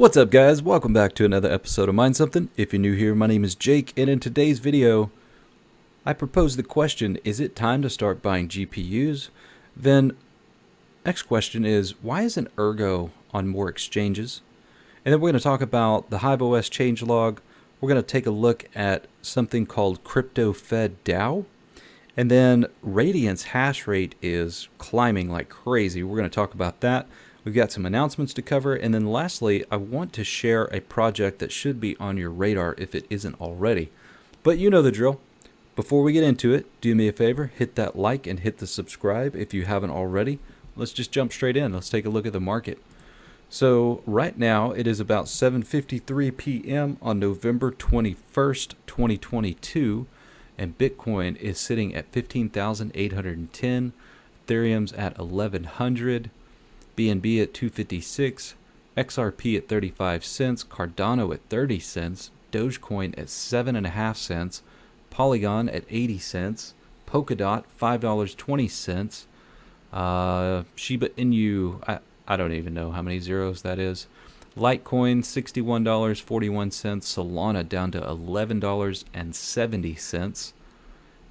What's up, guys? Welcome back to another episode of Mind Something. If you're new here, my name is Jake, and in today's video I propose the question, is it time to start buying GPUs? Then next question is, why isn't ERGO on more exchanges? And then we're going to talk about the HiveOS changelog. We're going to take a look at something called CryptoFed DAO. And then Radiant's hash rate is climbing like crazy. We're going to talk about that. We've got some announcements to cover, and then lastly, I want to share a project that should be on your radar if it isn't already. But you know the drill. Before we get into it, do me a favor, hit that like and hit the subscribe if you haven't already. Let's just jump straight in. Let's take a look at the market. So right now it is about 7:53 p.m. on November 21st, 2022, and Bitcoin is sitting at 15,810, Ethereum's at 1,100. BNB at 256, XRP at 35 cents, Cardano at 30 cents, Dogecoin at 7.5 cents, Polygon at 80 cents, Polkadot $5.20, Shiba Inu, I don't even know how many zeros that is, Litecoin $61.41, Solana down to $11.70.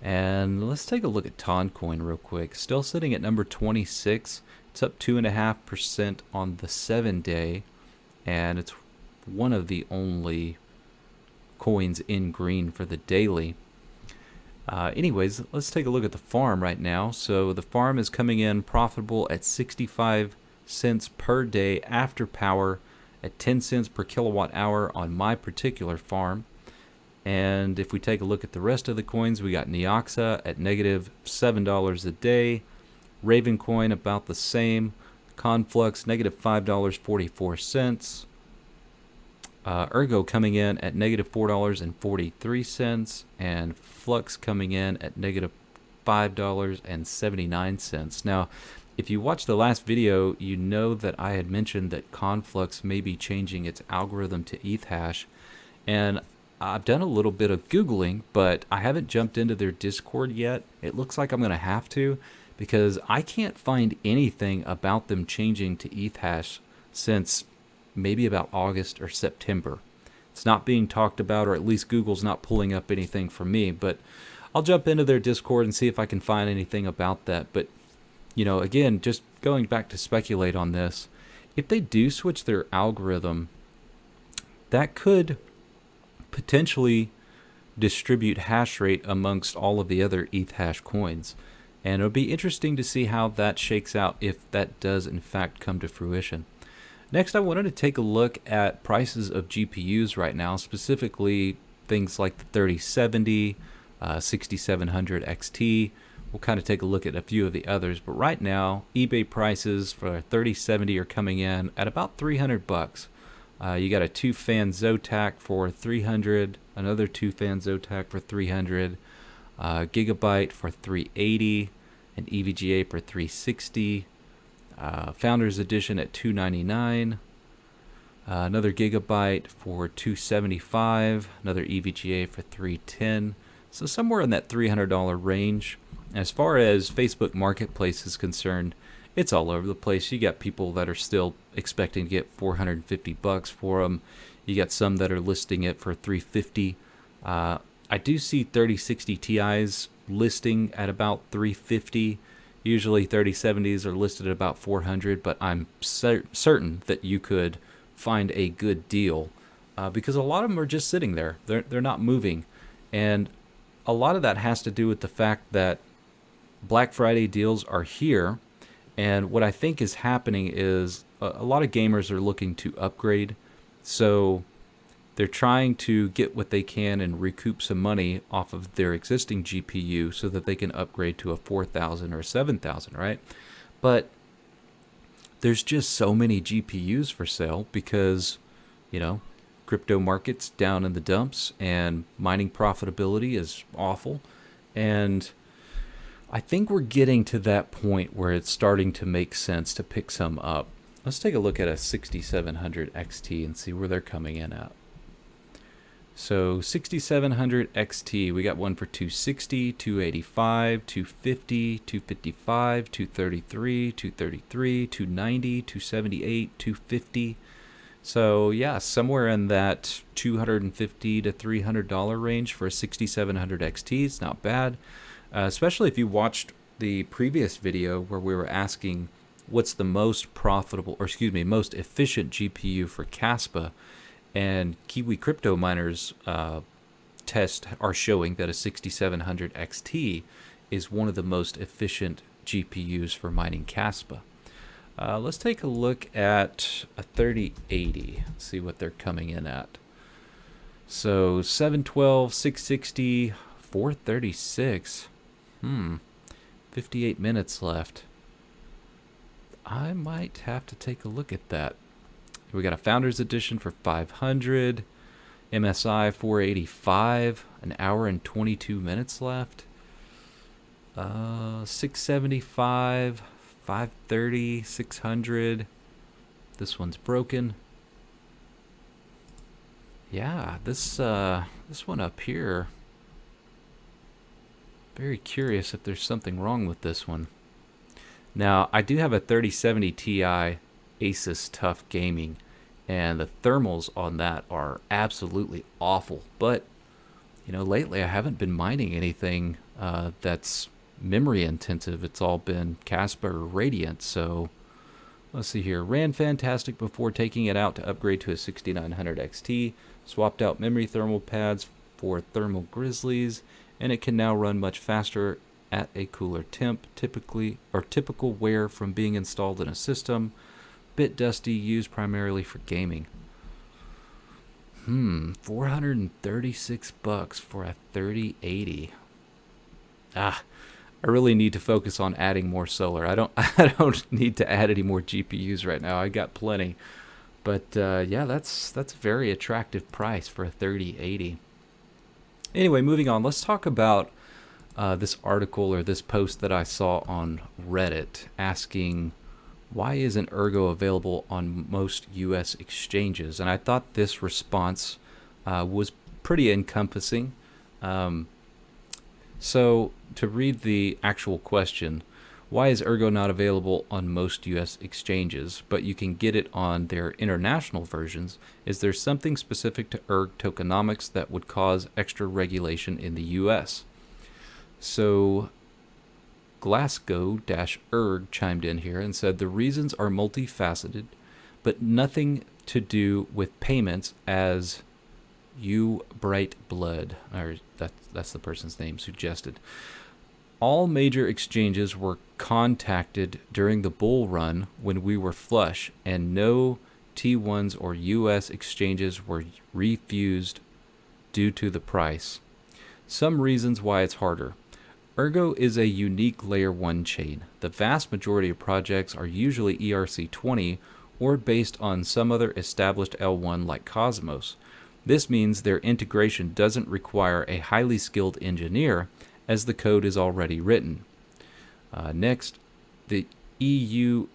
And let's take a look at Toncoin real quick. Still sitting at number 26. It's up 2.5% on the 7-day, and it's one of the only coins in green for the daily. Anyways, let's take a look at the farm right now. So the farm is coming in profitable at 65 cents per day after power, at 10 cents per kilowatt hour on my particular farm. And if we take a look at the rest of the coins, we got Neoxa at negative $7 a day. Ravencoin about the same. Conflux negative $5.44. ERGO coming in at negative $4.43, and Flux coming in at negative $5.79. Now, if you watched the last video, you know that I had mentioned that Conflux may be changing its algorithm to ETH#, and I've done a little bit of Googling, but I haven't jumped into their Discord yet. It looks like I'm going to have to, because I can't find anything about them changing to ETH# since maybe about August or September. It's not being talked about, or at least Google's not pulling up anything for me, but I'll jump into their Discord and see if I can find anything about that. But, you know, again, just going back to speculate on this, if they do switch their algorithm, that could potentially distribute hash rate amongst all of the other ETH# coins. And it'll be interesting to see how that shakes out if that does in fact come to fruition. Next, I wanted to take a look at prices of GPUs right now, specifically things like the 3070, 6700 XT. We'll kind of take a look at a few of the others, but right now eBay prices for 3070 are coming in at about $300. You got a 2-fan Zotac for $300, another 2-fan Zotac for $300. Gigabyte for $380, an EVGA for $360, Founders Edition at $299, another Gigabyte for $275, another EVGA for $310. So somewhere in that $300 range. As far as Facebook Marketplace is concerned, it's all over the place. You got people that are still expecting to get $450 for them. You got some that are listing it for $350. I do see 3060 Ti's listing at about $350. Usually 3070s are listed at about $400, but I'm certain that you could find a good deal because a lot of them are just sitting there. They're not moving. And a lot of that has to do with the fact that Black Friday deals are here. And what I think is happening is a lot of gamers are looking to upgrade. So they're trying to get what they can and recoup some money off of their existing GPU so that they can upgrade to a 4000 or 7000, right? But there's just so many GPUs for sale because, you know, crypto market's down in the dumps and mining profitability is awful. And I think we're getting to that point where it's starting to make sense to pick some up. Let's take a look at a 6700 XT and see where they're coming in at. So 6700 XT, we got one for 260, 285, 250, 255, 233, 233, 290, 278, 250, So yeah, somewhere in that $250 to $300 range for a 6700 XT. It's not bad, especially if you watched the previous video where we were asking what's the most profitable, or excuse me, most efficient GPU for Caspa, and Kiwi crypto miners tests are showing that a 6700 XT is one of the most efficient GPUs for mining Caspa. Let's take a look at a 3080, see what they're coming in at. So 712, 660, 436. 58 minutes left. I might have to take a look at that. We got a Founders Edition for 500, MSI 485, an hour and 22 minutes left. 675, 530, 600. This one's broken. Yeah, this one up here. Very curious if there's something wrong with this one. Now, I do have a 3070 Ti Asus TUF Gaming, and the thermals on that are absolutely awful. But, you know, lately I haven't been mining anything that's memory intensive. It's all been Caspa or Radiant. So let's see here. Ran fantastic before taking it out to upgrade to a 6900 XT. Swapped out memory thermal pads for thermal grizzlies, and it can now run much faster at a cooler temp, typical wear from being installed in a system. Bit dusty, used primarily for gaming. $436 for a 3080. I really need to focus on adding more solar. I don't need to add any more GPUs right now. I got plenty. But yeah, that's a very attractive price for a 3080. Anyway, moving on. Let's talk about this article or this post that I saw on Reddit asking why isn't ERGO available on most US exchanges? And I thought this response was pretty encompassing. So to read the actual question, why is ERGO not available on most US exchanges, but you can get it on their international versions? Is there something specific to ERG tokenomics that would cause extra regulation in the US? So Glasgow-ERG chimed in here and said the reasons are multifaceted, but nothing to do with payments, as you bright blood, or that's the person's name, suggested. All major exchanges were contacted during the bull run when we were flush, and no T1s or US exchanges were refused due to the price. Some reasons why it's harder. ERGO is a unique layer 1 chain. The vast majority of projects are usually ERC20 or based on some other established L1 like Cosmos. This means their integration doesn't require a highly skilled engineer, as the code is already written. Next, the EUTXO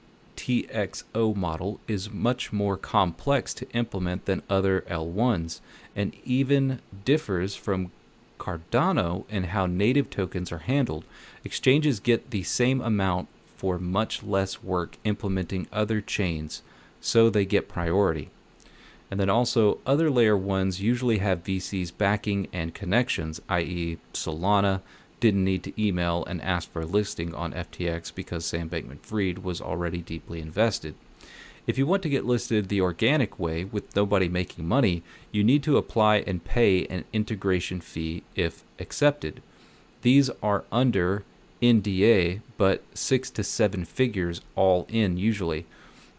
model is much more complex to implement than other L1s, and even differs from Cardano in how native tokens are handled. Exchanges get the same amount for much less work implementing other chains, so they get priority. And then also, other layer 1s usually have VCs backing and connections, i.e. Solana didn't need to email and ask for a listing on FTX because Sam Bankman-Fried was already deeply invested. If you want to get listed the organic way with nobody making money, you need to apply and pay an integration fee if accepted. These are under NDA, but 6 to 7 figures all in usually.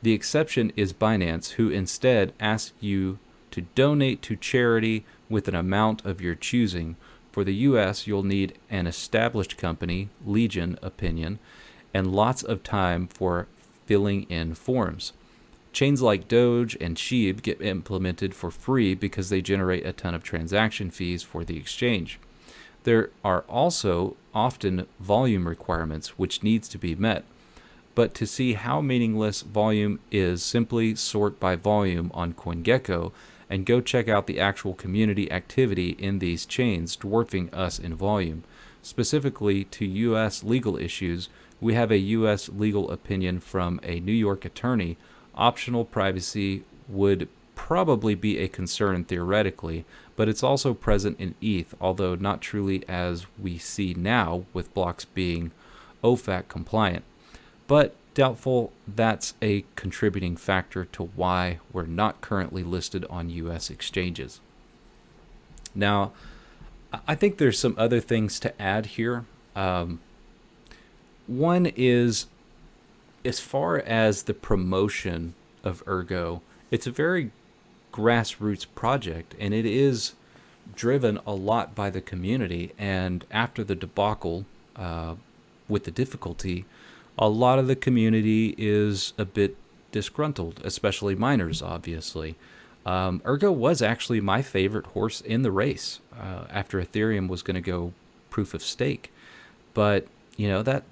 The exception is Binance, who instead asks you to donate to charity with an amount of your choosing. For the US, you'll need an established company, Legion opinion, and lots of time for filling in forms. Chains like Doge and Sheeb get implemented for free because they generate a ton of transaction fees for the exchange. There are also often volume requirements which needs to be met. But to see how meaningless volume is, simply sort by volume on CoinGecko and go check out the actual community activity in these chains dwarfing us in volume. Specifically to U.S. legal issues, we have a U.S. legal opinion from a New York attorney. Optional privacy would probably be a concern theoretically, but it's also present in ETH, although not truly as we see now with blocks being OFAC compliant. But doubtful that's a contributing factor to why we're not currently listed on US exchanges. Now, I think there's some other things to add here. One is, as far as the promotion of Ergo, it's a very grassroots project, and it is driven a lot by the community. And after the debacle with the difficulty, a lot of the community is a bit disgruntled, especially miners, obviously. Ergo was actually my favorite horse in the race after Ethereum was going to go proof of stake. But, you know, that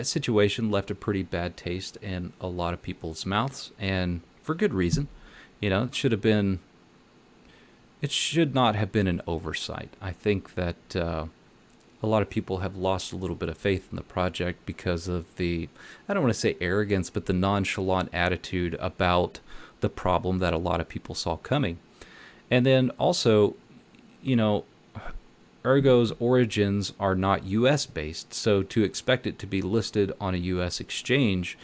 situation left a pretty bad taste in a lot of people's mouths, and for good reason. You know, it should not have been an oversight. I think that a lot of people have lost a little bit of faith in the project because of the, I don't want to say arrogance, but the nonchalant attitude about the problem that a lot of people saw coming. And then also, you know, Ergo's origins are not US based, so to expect it to be listed on a US exchange,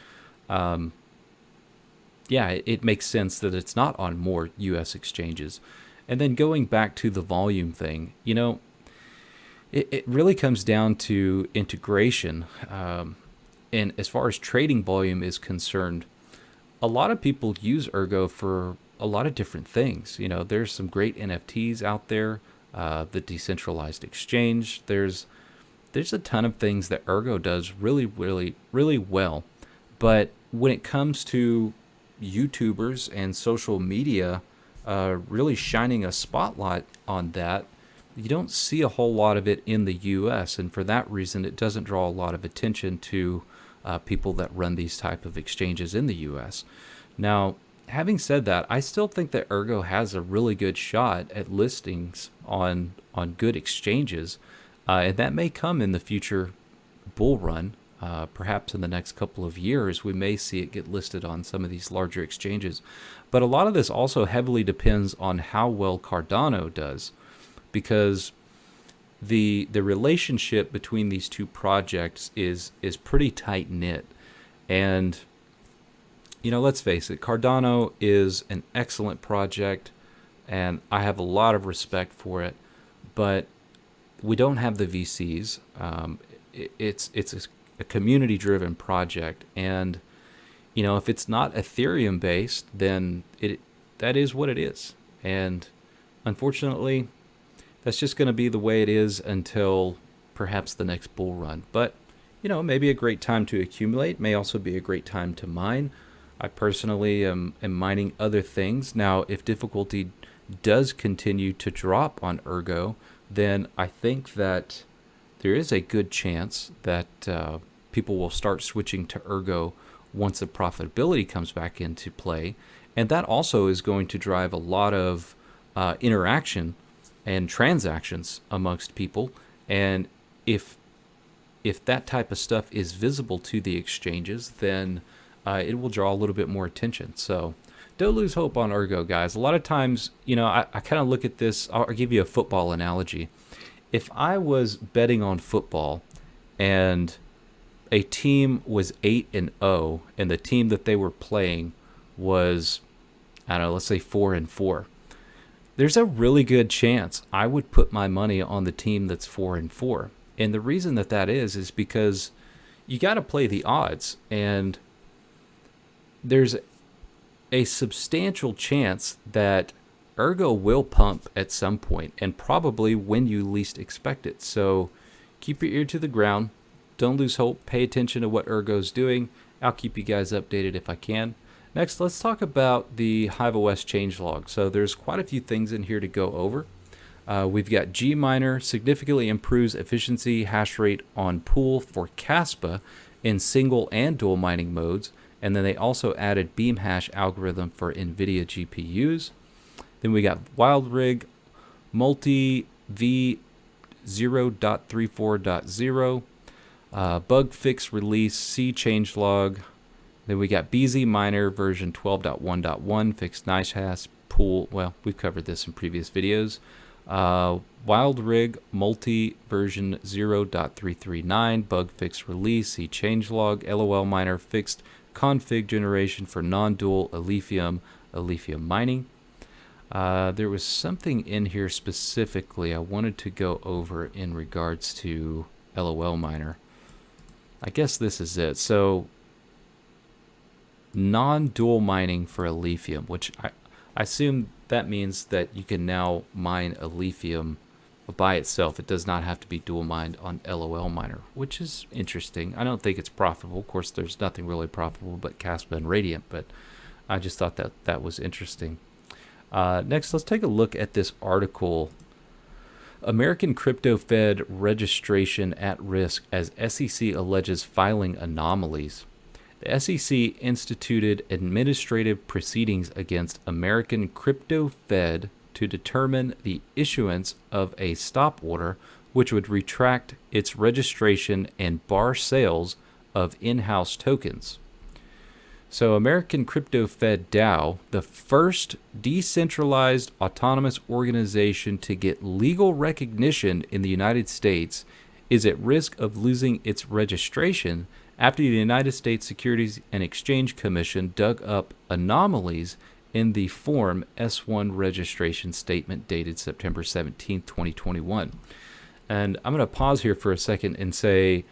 yeah, it makes sense that it's not on more US exchanges. And then going back to the volume thing, you know, it really comes down to integration. And as far as trading volume is concerned, a lot of people use Ergo for a lot of different things. You know, there's some great NFTs out there, the decentralized exchange. There's a ton of things that Ergo does really, really, really well. But when it comes to YouTubers and social media really shining a spotlight on that, you don't see a whole lot of it in the US, and for that reason it doesn't draw a lot of attention to people that run these type of exchanges in the US. Now, having said that, I still think that Ergo has a really good shot at listings on good exchanges, and that may come in the future bull run. Perhaps in the next couple of years, we may see it get listed on some of these larger exchanges. But a lot of this also heavily depends on how well Cardano does, because the relationship between these two projects is pretty tight knit. And you know, let's face it, Cardano is an excellent project, and I have a lot of respect for it. But we don't have the VCs. It's a community-driven project, and you know, if it's not Ethereum based, then that is what it is. And unfortunately, that's just going to be the way it is until perhaps the next bull run. But you know, maybe a great time to accumulate, may also be a great time to mine. I personally am mining other things. Now, if difficulty does continue to drop on Ergo, then I think that there is a good chance that people will start switching to Ergo once the profitability comes back into play. And that also is going to drive a lot of interaction and transactions amongst people. And if that type of stuff is visible to the exchanges, then it will draw a little bit more attention. So don't lose hope on Ergo, guys. A lot of times, you know, I kind of look at this. I'll give you a football analogy. If I was betting on football and a team was 8-0 and the team that they were playing was, I don't know, let's say 4-4, there's a really good chance I would put my money on the team that's 4-4. And the reason that is because you got to play the odds, and there's a substantial chance that Ergo will pump at some point, and probably when you least expect it. So keep your ear to the ground. Don't lose hope. Pay attention to what Ergo's doing. I'll keep you guys updated if I can. Next, let's talk about the HiveOS changelog. So there's quite a few things in here to go over. We've got Gminer significantly improves efficiency hash rate on pool for Caspa in single and dual mining modes. And then they also added beam hash algorithm for NVIDIA GPUs. Then we got WildRig Multi V 0.34.0. Bug fix release C changelog. Then we got BZ Miner version 12.1.1 fixed nice hash pool. Well, we've covered this in previous videos. WildRig Multi version 0.339 bug fix release. See changelog LOL miner fixed config generation for non-dual Alephium mining. There was something in here specifically I wanted to go over in regards to LOL miner. I guess this is it. So non-dual mining for Alephium, which I assume that means that you can now mine Alephium by itself. It does not have to be dual mined on LOL miner, which is interesting. I don't think it's profitable. Of course, there's nothing really profitable but Caspa and Radiant, but I just thought that was interesting. Next, let's take a look at this article. American CryptoFed registration at risk as SEC alleges filing anomalies. The SEC instituted administrative proceedings against American CryptoFed to determine the issuance of a stop order which would retract its registration and bar sales of in-house tokens. So American CryptoFed DAO, the first decentralized autonomous organization to get legal recognition in the United States, is at risk of losing its registration after the United States Securities and Exchange Commission dug up anomalies in the Form S9 registration statement dated September 17, 2021. And I'm going to pause here for a second and say,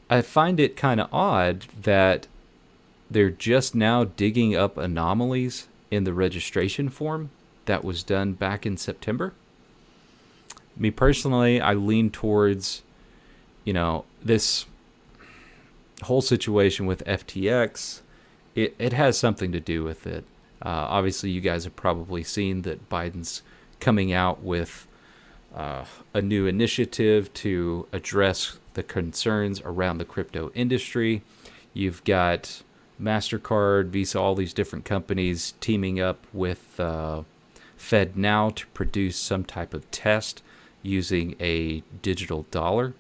I find it kind of odd that they're just now digging up anomalies in the registration form that was done back in September. Me personally, I lean towards, this whole situation with FTX. It has something to do with it. Obviously, you guys have probably seen that Biden's coming out with a new initiative to address the concerns around the crypto industry. You've got MasterCard, Visa, all these different companies teaming up with FedNow to produce some type of test using a digital dollar.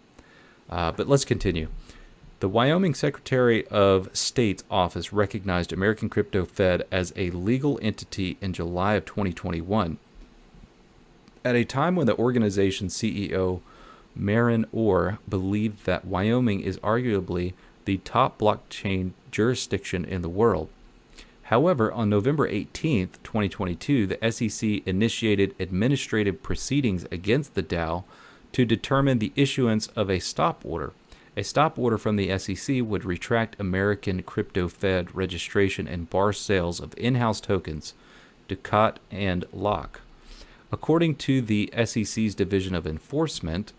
But let's continue. The Wyoming Secretary of State's office recognized American CryptoFed as a legal entity in July of 2021. At a time when the organization's CEO, Marin Orr, believed that Wyoming is arguably the top blockchain jurisdiction in the world. However, on November 18, 2022, the SEC initiated administrative proceedings against the DAO to determine the issuance of a stop order. A stop order from the SEC would retract American CryptoFed registration and bar sales of in-house tokens, Ducat and Lock. According to the SEC's Division of Enforcement,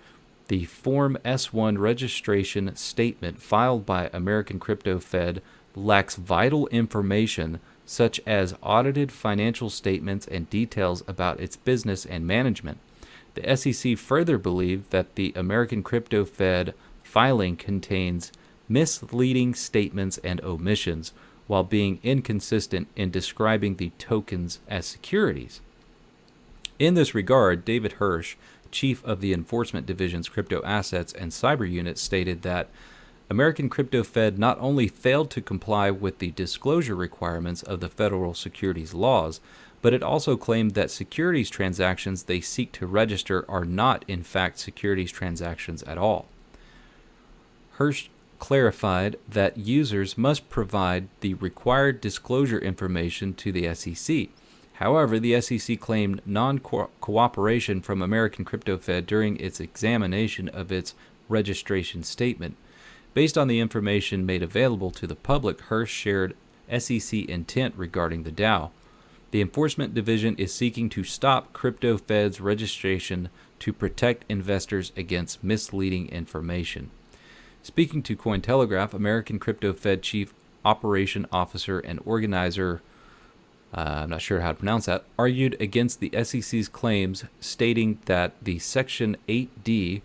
the Form S9 registration statement filed by American CryptoFed lacks vital information such as audited financial statements and details about its business and management. The SEC further believed that the American CryptoFed filing contains misleading statements and omissions while being inconsistent in describing the tokens as securities. In this regard, David Hirsch, chief of the Enforcement Division's Crypto Assets and Cyber Unit, stated that American CryptoFed not only failed to comply with the disclosure requirements of the federal securities laws, but it also claimed that securities transactions they seek to register are not, in fact, securities transactions at all. Hirsch clarified that users must provide the required disclosure information to the SEC. However, the SEC claimed non-cooperation from American CryptoFed during its examination of its registration statement. Based on the information made available to the public, Hirsch shared SEC intent regarding the DAO. The Enforcement Division is seeking to stop CryptoFed's registration to protect investors against misleading information. Speaking to Cointelegraph, American CryptoFed Chief Operation Officer and Organizer, I'm not sure how to pronounce that, argued against the SEC's claims, stating that the Section 8D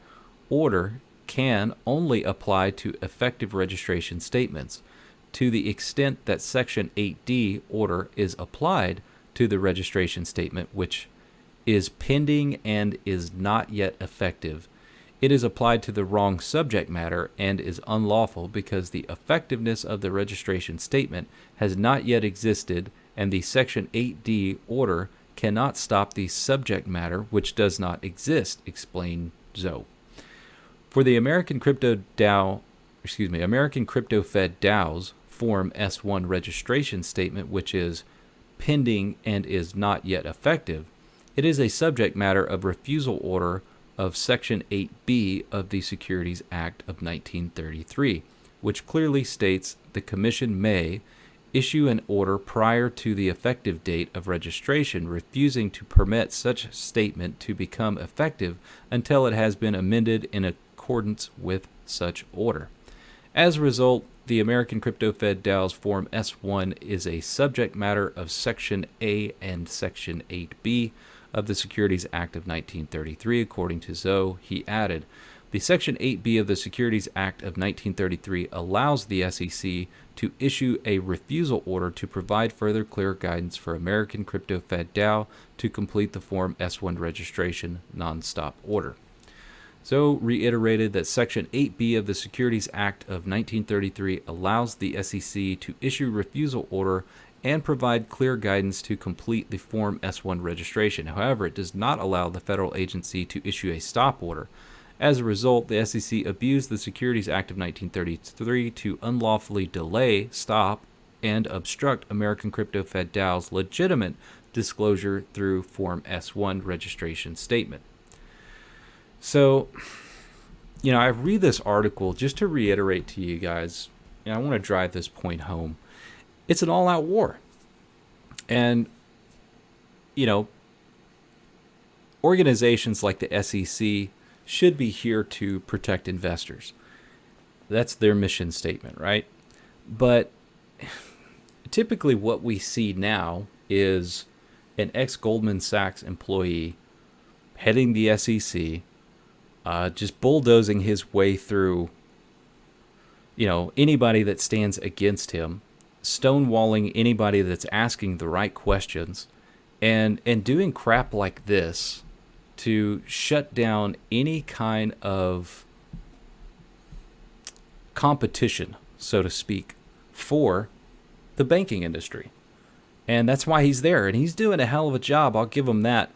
order can only apply to effective registration statements. To the extent that Section 8D order is applied to the registration statement, which is pending and is not yet effective, it is applied to the wrong subject matter and is unlawful because the effectiveness of the registration statement has not yet existed and the Section 8D order cannot stop the subject matter which does not exist, explained Zoe. For the American CryptoFed DAO's Form S1 registration statement, which is pending and is not yet effective, it is a subject matter of refusal order of Section 8B of the Securities Act of 1933, which clearly states the Commission may issue an order prior to the effective date of registration, refusing to permit such statement to become effective until it has been amended in accordance with such order. As a result, the American CryptoFed DAO's Form S1 is a subject matter of Section A and Section 8B of the Securities Act of 1933, according to Zoe. He added, the Section 8B of the Securities Act of 1933 allows the SEC to issue a refusal order to provide further clear guidance for American CryptoFed DAO to complete the Form S1 registration non-stop order. Zoe reiterated that Section 8B of the Securities Act of 1933 allows the SEC to issue refusal order and provide clear guidance to complete the Form S1 registration. However, it does not allow the federal agency to issue a stop order. As a result, the SEC abused the Securities Act of 1933 to unlawfully delay, stop, and obstruct American CryptoFed DAO's legitimate disclosure through Form S1 registration statement. So, I read this article just to reiterate to you guys, I want to drive this point home. It's an all-out war. And, organizations like the SEC should be here to protect investors. That's their mission statement, right? But typically what we see now is an ex-Goldman Sachs employee heading the SEC, just bulldozing his way through, anybody that stands against him, stonewalling anybody that's asking the right questions, and doing crap like this to shut down any kind of competition, so to speak, for the banking industry. And that's why he's there, and he's doing a hell of a job. I'll give him that.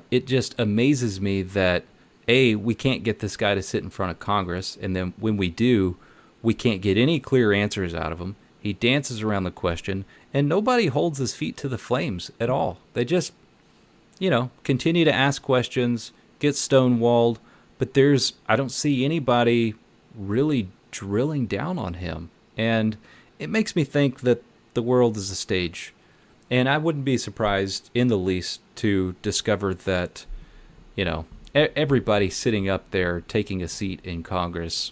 It just amazes me that, A, we can't get this guy to sit in front of Congress, and then when we do, we can't get any clear answers out of him. He dances around the question, and nobody holds his feet to the flames at all. They just, continue to ask questions, get stonewalled, but I don't see anybody really drilling down on him. And it makes me think that the world is a stage. And I wouldn't be surprised in the least to discover that, everybody sitting up there taking a seat in Congress,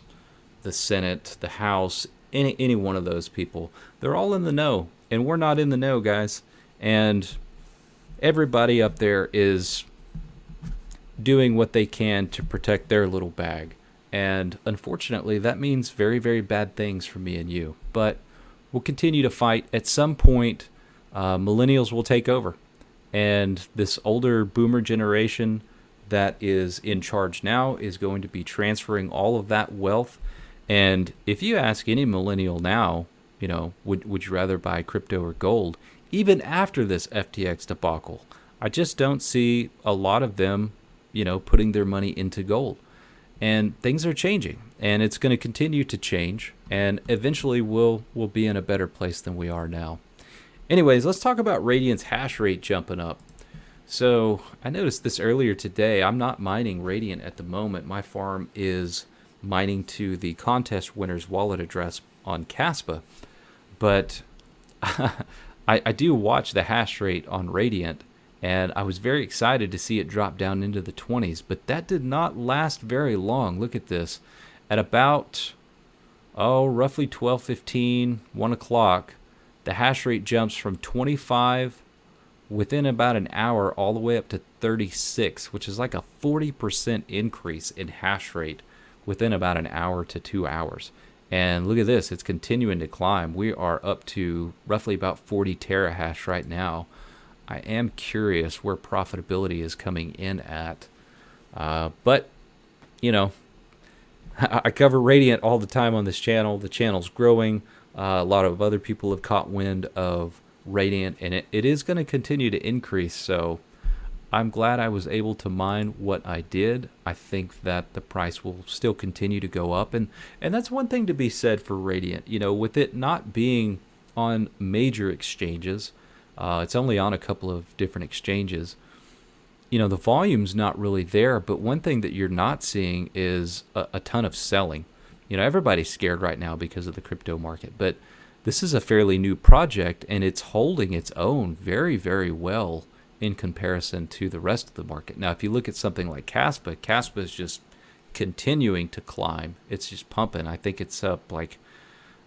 the Senate, the House, any one of those people, they're all in the know. And we're not in the know, guys. And everybody up there is doing what they can to protect their little bag. And unfortunately, that means very, very bad things for me and you. But we'll continue to fight. At some point, millennials will take over. And this older boomer generation that is in charge now is going to be transferring all of that wealth. And if you ask any millennial now, would you rather buy crypto or gold? Even after this FTX debacle, I just don't see a lot of them, putting their money into gold. And things are changing, and it's going to continue to change, and eventually we'll be in a better place than we are now. Anyways, let's talk about Radiant's hash rate jumping up. So I noticed this earlier today. I'm not mining Radiant at the moment. My farm is mining to the contest winner's wallet address on Caspa, but I do watch the hash rate on Radiant, and I was very excited to see it drop down into the 20s, but that did not last very long. Look at this. At about, roughly 12:15, 1 o'clock, the hash rate jumps from 25 within about an hour all the way up to 36, which is like a 40% increase in hash rate within about an hour to 2 hours. And look at this, it's continuing to climb. We are up to roughly about 40 terahash right now. I am curious where profitability is coming in at. But, I cover Radiant all the time on this channel. The channel's growing. A lot of other people have caught wind of Radiant, and it is going to continue to increase. So I'm glad I was able to mine what I did. I think that the price will still continue to go up, and that's one thing to be said for Radiant. You know, with it not being on major exchanges, it's only on a couple of different exchanges. You know, the volume's not really there, but one thing that you're not seeing is a ton of selling. You know, everybody's scared right now because of the crypto market, but this is a fairly new project, and it's holding its own very, very well in comparison to the rest of the market. Now, if you look at something like Caspa is just continuing to climb. It's just pumping. I think it's up like,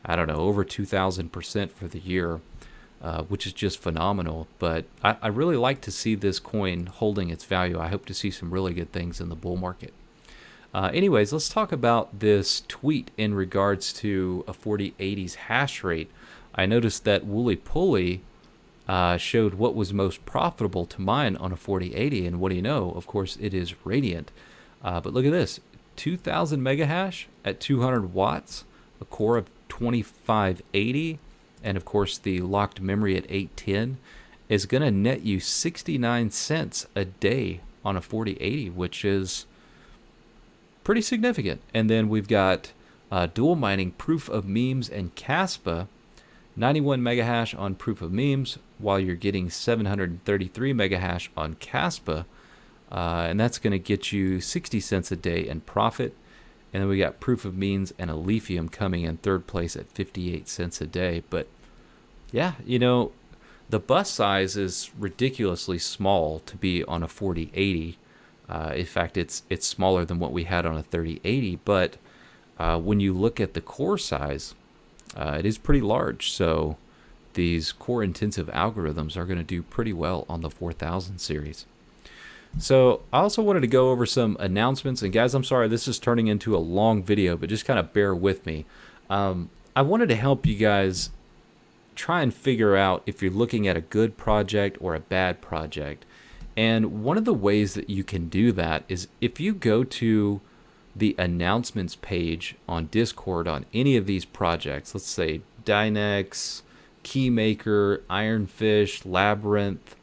I don't know, over 2,000% for the year, which is just phenomenal. But I really like to see this coin holding its value. I hope to see some really good things in the bull market. Anyways, let's talk about this tweet in regards to a 4080's hash rate. I noticed that Wooly Pulley showed what was most profitable to mine on a 4080, and what do you know? Of course, it is Radiant. But look at this, 2,000 mega hash at 200 watts, a core of 2580, and of course the locked memory at 810 is going to net you 69 cents a day on a 4080, which is pretty significant. And then we've got dual mining Proof of Memes and Caspa, 91 mega hash on Proof of Memes, while you're getting 733 mega hash on Caspa, and that's going to get you 60 cents a day in profit. And then we got Proof of Memes and Alephium coming in third place at 58 cents a day. But yeah, you know, the bus size is ridiculously small to be on a 4080. In fact, it's smaller than what we had on a 3080. But when you look at the core size, it is pretty large. So these core intensive algorithms are going to do pretty well on the 4000 series. So I also wanted to go over some announcements. And guys, I'm sorry, this is turning into a long video, but just kind of bear with me. I wanted to help you guys try and figure out if you're looking at a good project or a bad project. And one of the ways that you can do that is if you go to the announcements page on Discord on any of these projects, let's say Dynex, Keymaker, IronFish, Labyrinth,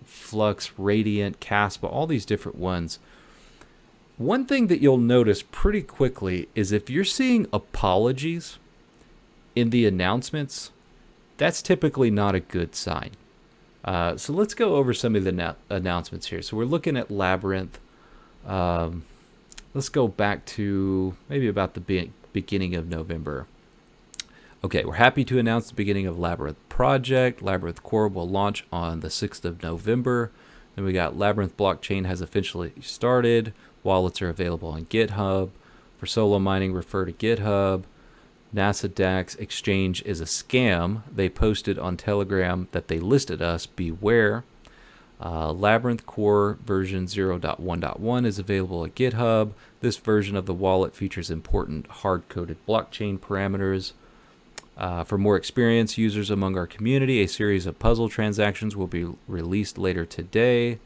Flux, Radiant, Caspa, all these different ones. One thing that you'll notice pretty quickly is if you're seeing apologies in the announcements, that's typically not a good sign. So let's go over some of the announcements here. So we're looking at Labyrinth. Let's go back to maybe about the beginning of November. Okay, we're happy to announce the beginning of Labyrinth project. Labyrinth Core will launch on the 6th of November. Then we got Labyrinth blockchain has officially started. Wallets are available on GitHub. For solo mining, refer to GitHub. NASA DAX exchange is a scam. They posted on Telegram that they listed us. Beware. Labyrinth Core version 0.1.1 is available at GitHub. This version of the wallet features important hard-coded blockchain parameters. For more experienced users among our community, a series of puzzle transactions will be released later today.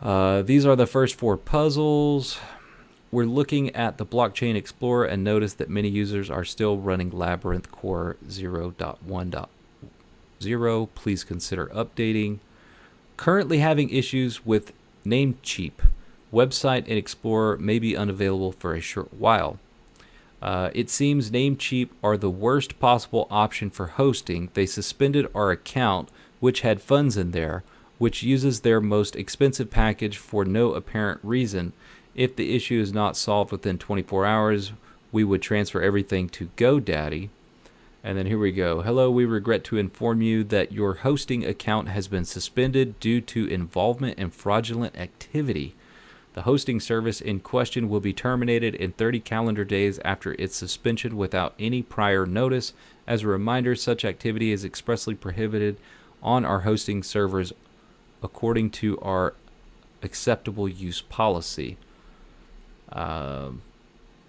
These are the first 4 puzzles. We're looking at the Blockchain Explorer and notice that many users are still running Labyrinth Core 0.1.0. Please consider updating. Currently having issues with Namecheap. Website and Explorer may be unavailable for a short while. It seems Namecheap are the worst possible option for hosting. They suspended our account, which had funds in there, which uses their most expensive package for no apparent reason. If the issue is not solved within 24 hours, we would transfer everything to GoDaddy. And then here we go. Hello, we regret to inform you that your hosting account has been suspended due to involvement in fraudulent activity. The hosting service in question will be terminated in 30 calendar days after its suspension without any prior notice. As a reminder, such activity is expressly prohibited on our hosting servers according to our acceptable use policy.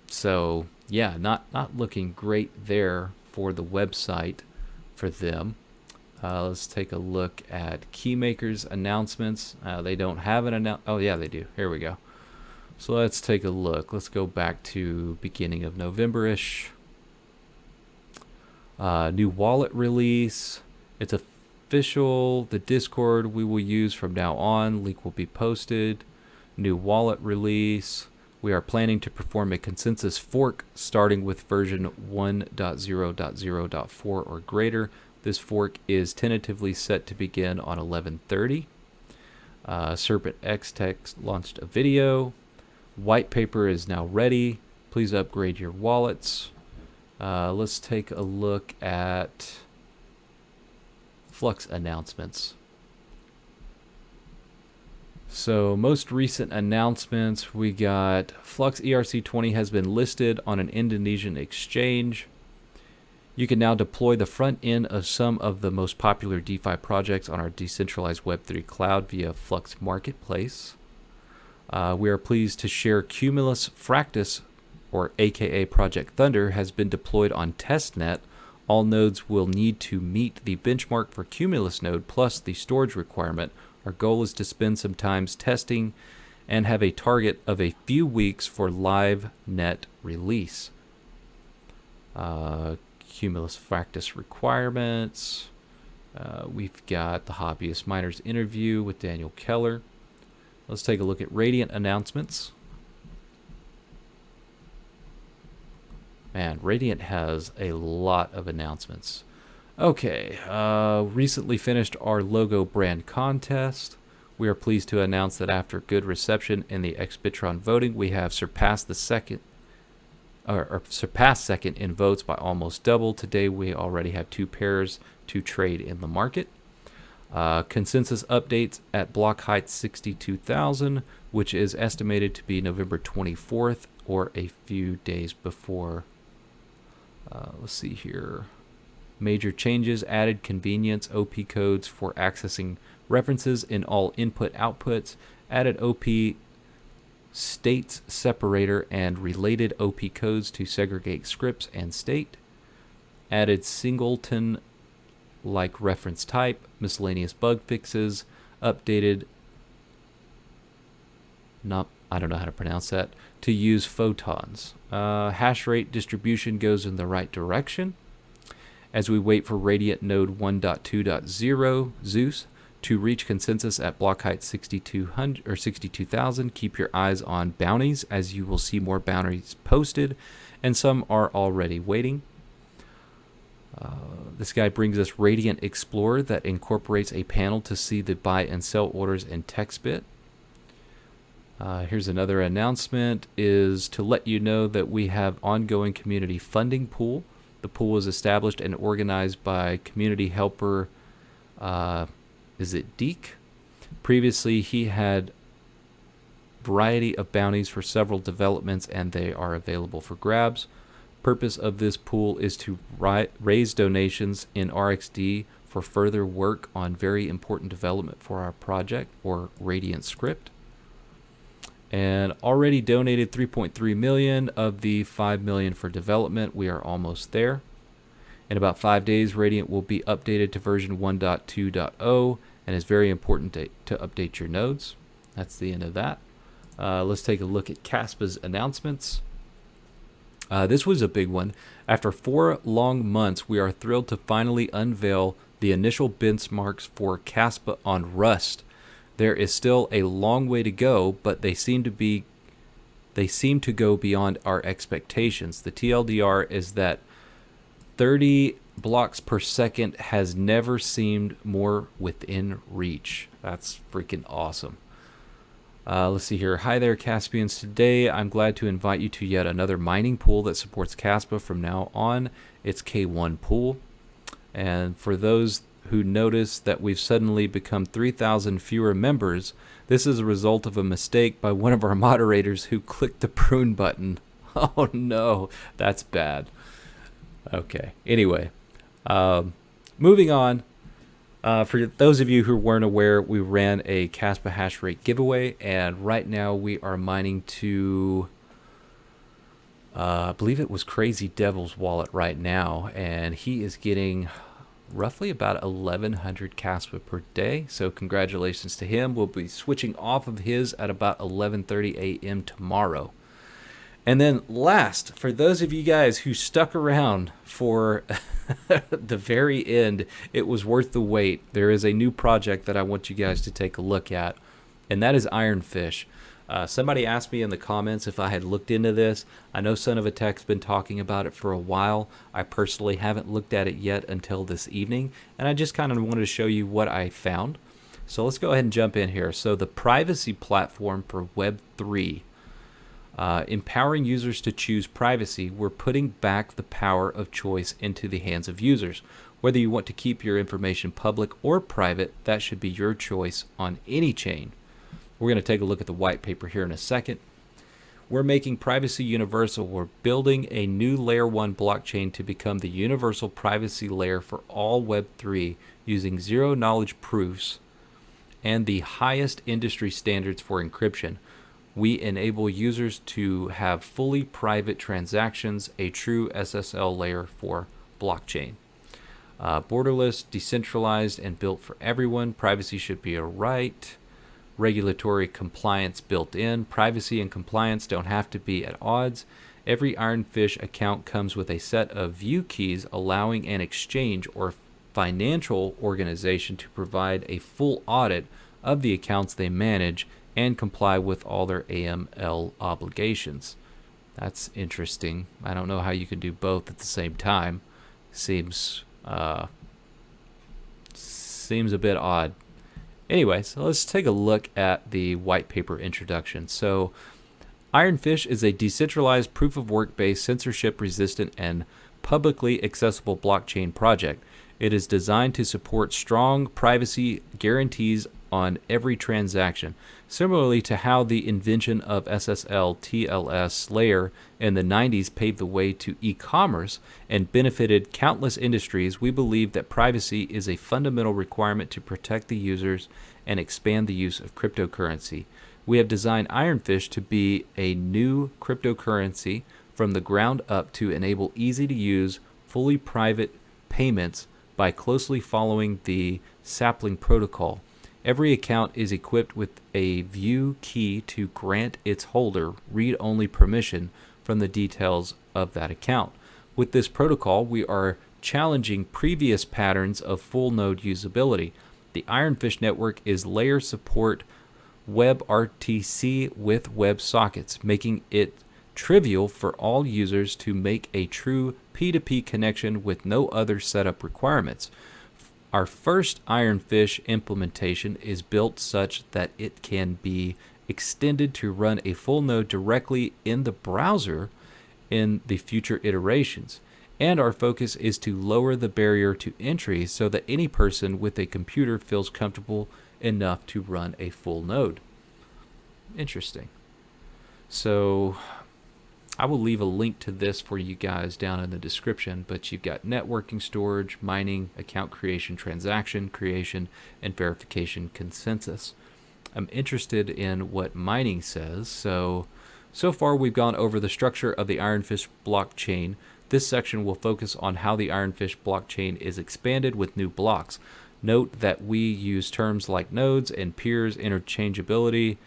So yeah, not looking great there for the website for them. Let's take a look at Keymaker's announcements. They don't have an announcement. Oh yeah, they do. Here we go. So let's take a look. Let's go back to beginning of November-ish. New wallet release. It's official. The Discord we will use from now on. Link will be posted. New wallet release. We are planning to perform a consensus fork starting with version 1.0.0.4 or greater. This fork is tentatively set to begin on 11/30. Serpent X Tech launched a video. White paper is now ready. Please upgrade your wallets. Let's take a look at Flux announcements. So most recent announcements, we got Flux ERC20 has been listed on an Indonesian exchange. You can now deploy the front end of some of the most popular DeFi projects on our decentralized Web3 cloud via Flux Marketplace. We are pleased to share Cumulus Fractus, or aka Project Thunder, has been deployed on testnet. All nodes will need to meet the benchmark for Cumulus node plus the storage requirement. Our goal is to spend some time testing and have a target of a few weeks for live net release. Cumulus Fractus requirements. We've got the Hobbyist Miners interview with Daniel Keller. Let's take a look at Radiant announcements. Man, Radiant has a lot of announcements. Okay, recently finished our logo brand contest. We are pleased to announce that after good reception in the Xbitron voting, we have surpassed second in votes by almost double. Today, we already have 2 pairs to trade in the market. Consensus updates at block height 62,000, which is estimated to be November 24th or a few days before. Let's see here. Major changes: added convenience OP codes for accessing references in all input-outputs, added OP states separator and related OP codes to segregate scripts and state, added singleton-like reference type, miscellaneous bug fixes, updated, I don't know how to pronounce that, to use photons. Hashrate distribution goes in the right direction. As we wait for Radiant Node 1.2.0 Zeus to reach consensus at block height 6200 or 62,000, keep your eyes on bounties, as you will see more bounties posted, and some are already waiting. This guy brings us Radiant Explorer that incorporates a panel to see the buy and sell orders in TextBit. Here's another announcement, is to let you know that we have ongoing community funding pool. The pool was established and organized by community helper, is it Deke? Previously, he had variety of bounties for several developments, and they are available for grabs. Purpose of this pool is to raise donations in RXD for further work on very important development for our project, or Radiant Script. And already donated 3.3 million of the 5 million for development. We are almost there. In about 5 days, Radiant will be updated to version 1.2.0, and it's very important to update your nodes. That's the end of that. Let's take a look at Caspa's announcements. This was a big one. After 4 long months, we are thrilled to finally unveil the initial benchmarks for Caspa on Rust. There is still a long way to go, but they seem to go beyond our expectations. The TLDR is that 30 blocks per second has never seemed more within reach. That's freaking awesome. Let's see here. Hi there, Caspians. Today, I'm glad to invite you to yet another mining pool that supports Caspa from now on. It's K1 Pool. And for those who notice that we've suddenly become 3,000 fewer members, this is a result of a mistake by one of our moderators who clicked the prune button. Oh no, that's bad. Okay, anyway, moving on. For those of you who weren't aware, we ran a Caspa hash rate giveaway, and right now we are mining to, I believe it was Crazy Devil's wallet right now, and he is getting roughly about 1,100 Caspa per day. So congratulations to him. We'll be switching off of his at about 11:30 a.m. tomorrow. And then last, for those of you guys who stuck around for the very end, it was worth the wait. There is a new project that I want you guys to take a look at, and that is IronFish. Somebody asked me in the comments if I had looked into this. I know Son of a Tech's been talking about it for a while. I personally haven't looked at it yet until this evening, and I just kind of wanted to show you what I found. So let's go ahead and jump in here. So the privacy platform for Web3. Empowering users to choose privacy, we're putting back the power of choice into the hands of users. Whether you want to keep your information public or private, that should be your choice on any chain. We're going to take a look at the white paper here in a second. We're making privacy universal. We're building a new layer 1 blockchain to become the universal privacy layer for all Web3 using zero knowledge proofs and the highest industry standards for encryption. We enable users to have fully private transactions, a true SSL layer for blockchain. Borderless, decentralized, and built for everyone. Privacy should be a right. Regulatory compliance built in. Privacy and compliance don't have to be at odds. Every IronFish account comes with a set of view keys allowing an exchange or financial organization to provide a full audit of the accounts they manage and comply with all their AML obligations. That's interesting. I don't know how you can do both at the same time. Seems a bit odd. Anyway, so let's take a look at the white paper introduction. So IronFish is a decentralized proof-of-work-based, censorship-resistant, and publicly accessible blockchain project. It is designed to support strong privacy guarantees on every transaction, similarly to how the invention of SSL TLS layer in the 90s paved the way to e-commerce and benefited countless industries. We believe that privacy is a fundamental requirement to protect the users and expand the use of cryptocurrency. We have designed IronFish to be a new cryptocurrency from the ground up to enable easy-to-use, fully private payments by closely following the sapling protocol. Every account is equipped with a view key to grant its holder read-only permission from the details of that account. With this protocol, we are challenging previous patterns of full node usability. The IronFish network is layer support WebRTC with WebSockets, making it trivial for all users to make a true P2P connection with no other setup requirements. Our first IronFish implementation is built such that it can be extended to run a full node directly in the browser in the future iterations. And our focus is to lower the barrier to entry so that any person with a computer feels comfortable enough to run a full node. Interesting. So I will leave a link to this for you guys down in the description, but you've got networking, storage, mining, account creation, transaction creation, and verification consensus. I'm interested in what mining says. So far we've gone over the structure of the IronFish blockchain. This section will focus on how the IronFish blockchain is expanded with new blocks. Note that we use terms like nodes and peers interchangeability.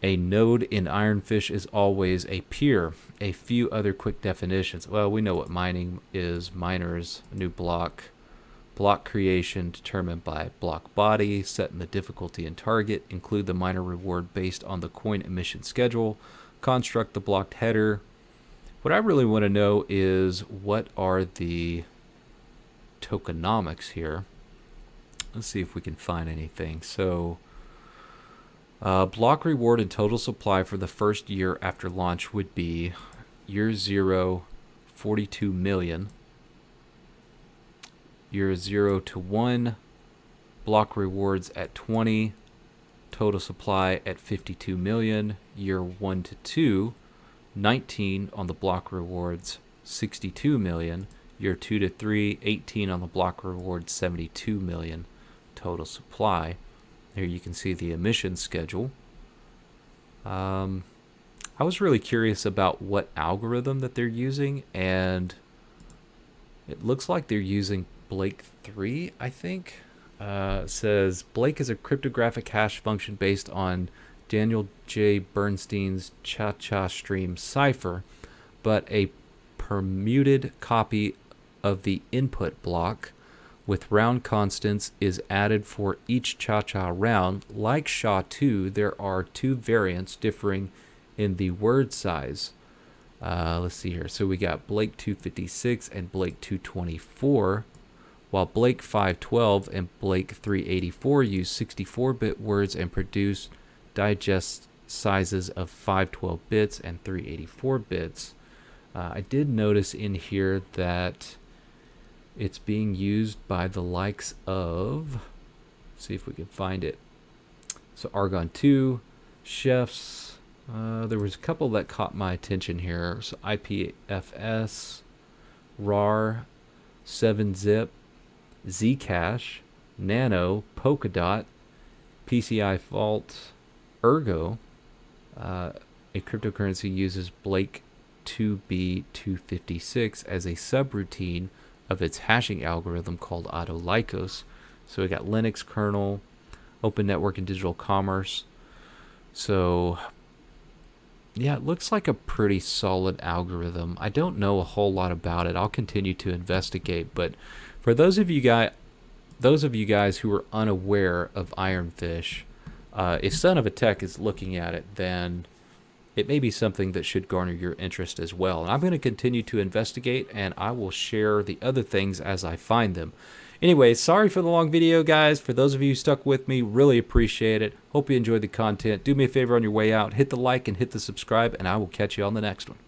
A node in IronFish is always a peer. A few other quick definitions. Well, we know what mining is. Miners, new block. Block creation determined by block body, setting the difficulty and target. Include the miner reward based on the coin emission schedule. Construct the blocked header. What I really want to know is what are the tokenomics here. Let's see if we can find anything. So block reward and total supply for the first year after launch would be year 0, 42 million. Year 0 to 1, block rewards at 20, total supply at 52 million. Year 1 to 2, 19 on the block rewards, 62 million. Year 2 to 3, 18 on the block rewards, 72 million total supply. Here you can see the emission schedule. I was really curious about what algorithm that they're using, and it looks like they're using Blake 3, I think. It says Blake is a cryptographic hash function based on Daniel J. Bernstein's Cha-Cha Stream cipher, but a permuted copy of the input block with round constants is added for each Cha-Cha round. Like SHA-2, there are two variants differing in the word size. Let's see here. So we got Blake 256 and Blake 224, while Blake 512 and Blake 384 use 64-bit words and produce digest sizes of 512 bits and 384 bits. I did notice in here that it's being used by the likes of, let's see if we can find it. So Argon 2, Chefs. There was a couple that caught my attention here. So IPFS, RAR, 7-Zip, Zcash, Nano, Polkadot, PCI Fault, ERGO. A cryptocurrency uses Blake 2B256 as a subroutine of its hashing algorithm called Autolycos. So we got Linux kernel, Open Network and Digital Commerce. So yeah, it looks like a pretty solid algorithm. I don't know a whole lot about it. I'll continue to investigate, but for those of you guys who are unaware of IronFish, if Son of a Tech is looking at it, then it may be something that should garner your interest as well. And I'm going to continue to investigate, and I will share the other things as I find them. Anyway, sorry for the long video, guys. For those of you who stuck with me, really appreciate it. Hope you enjoyed the content. Do me a favor on your way out. Hit the like and hit the subscribe, and I will catch you on the next one.